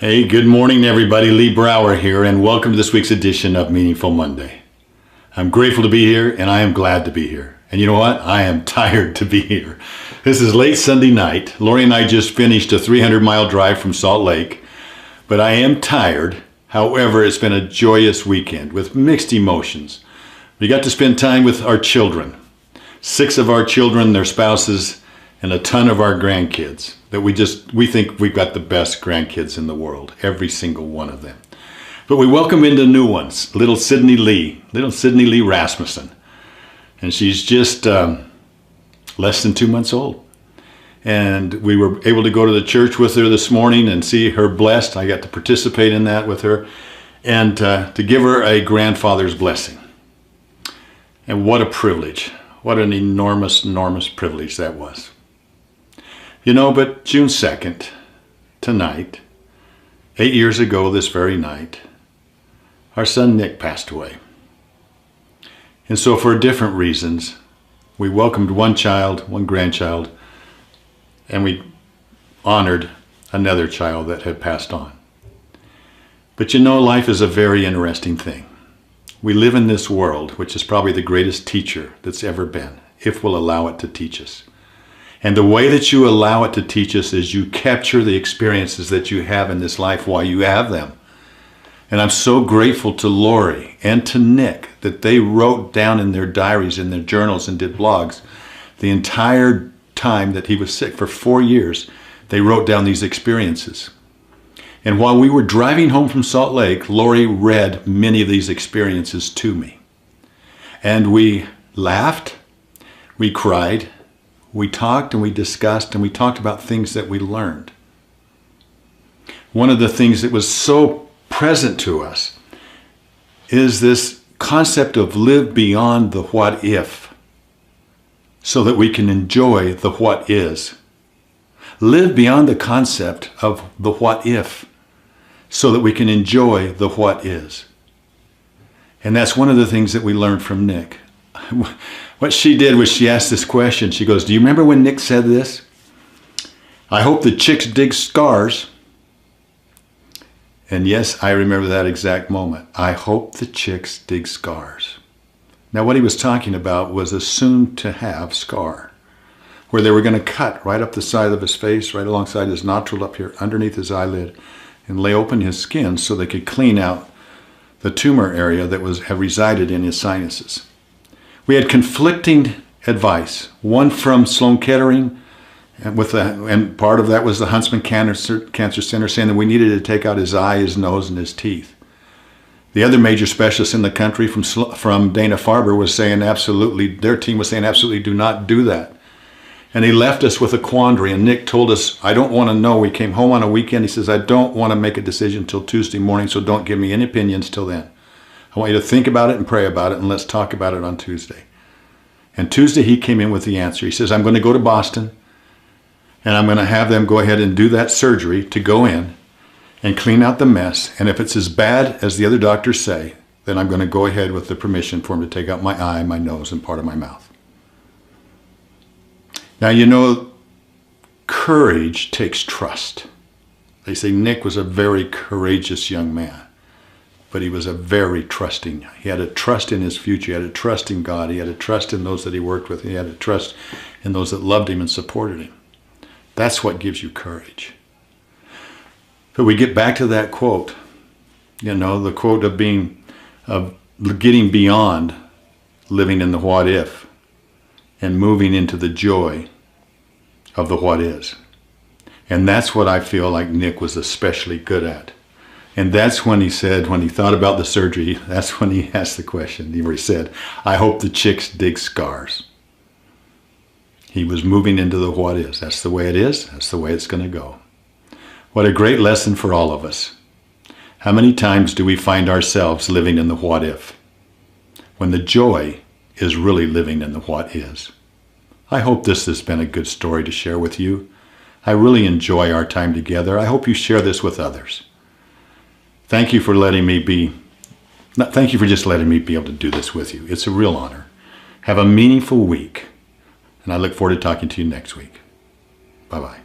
Hey, good morning, everybody. Lee Brower here, and welcome to this week's edition of Meaningful Monday. I'm grateful to be here, and I am glad to be here. And you know what? I am tired to be here. This is late Sunday night. Lori and I just finished a 300-mile drive from Salt Lake, but I am tired. However, it's been a joyous weekend with mixed emotions. We got to spend time with our children. 6 of our children, their spouses, and a ton of our grandkids. That we think we've got the best grandkids in the world, every single one of them. But we welcome into new ones, little Sydney Lee Rasmussen. And she's just less than 2 months old. And we were able to go to the church with her this morning and see her blessed. I got to participate in that with her and to give her a grandfather's blessing. And what a privilege. What an enormous, enormous privilege that was. You know, but June 2nd, tonight, 8 years ago this very night, our son Nick passed away. And so for different reasons, we welcomed one child, one grandchild, and we honored another child that had passed on. But you know, life is a very interesting thing. We live in this world, which is probably the greatest teacher that's ever been, if we'll allow it to teach us. And the way that you allow it to teach us is you capture the experiences that you have in this life while you have them. And I'm so grateful to Lori and to Nick that they wrote down in their diaries, in their journals, and did blogs the entire time that he was sick. For 4 years, they wrote down these experiences. And while we were driving home from Salt Lake, Lori read many of these experiences to me. And we laughed, we cried, we talked and we discussed and we talked about things that we learned. One of the things that was so present to us is this concept of live beyond the what if so that we can enjoy the what is. Live beyond the concept of the what if so that we can enjoy the what is. And that's one of the things that we learned from Nick. What she did was she asked this question. She goes, "Do you remember when Nick said this? I hope the chicks dig scars." And yes, I remember that exact moment. I hope the chicks dig scars. Now what he was talking about was a soon-to-have scar, where they were going to cut right up the side of his face, right alongside his nostril up here, underneath his eyelid, and lay open his skin so they could clean out the tumor area that had resided in his sinuses. We had conflicting advice, one from Sloan Kettering, and part of that was the Huntsman Cancer Center saying that we needed to take out his eye, his nose, and his teeth. The other major specialist in the country from Dana-Farber was saying absolutely, their team was saying absolutely do not do that. And he left us with a quandary, and Nick told us, "I don't want to know." We came home on a weekend. He says, "I don't want to make a decision till Tuesday morning, so don't give me any opinions till then. I want you to think about it and pray about it, and let's talk about it on Tuesday." And Tuesday he came in with the answer. He says, "I'm going to go to Boston, and I'm going to have them go ahead and do that surgery to go in and clean out the mess. And if it's as bad as the other doctors say, then I'm going to go ahead with the permission for him to take out my eye, my nose, and part of my mouth." Now, you know, courage takes trust. They say Nick was a very courageous young man. But he was a very trusting. He had a trust in his future. He had a trust in God. He had a trust in those that he worked with. He had a trust in those that loved him and supported him. That's what gives you courage. But we get back to that quote. You know, the quote of getting beyond living in the what if and moving into the joy of the what is. And that's what I feel like Nick was especially good at. And that's when he said, when he thought about the surgery, that's when he asked the question. He said, "I hope the chicks dig scars." He was moving into the what is. That's the way it is. That's the way it's going to go. What a great lesson for all of us. How many times do we find ourselves living in the what if, when the joy is really living in the what is? I hope this has been a good story to share with you. I really enjoy our time together. I hope you share this with others. Thank you for just letting me be able to do this with you. It's a real honor. Have a meaningful week, and I look forward to talking to you next week. Bye-bye.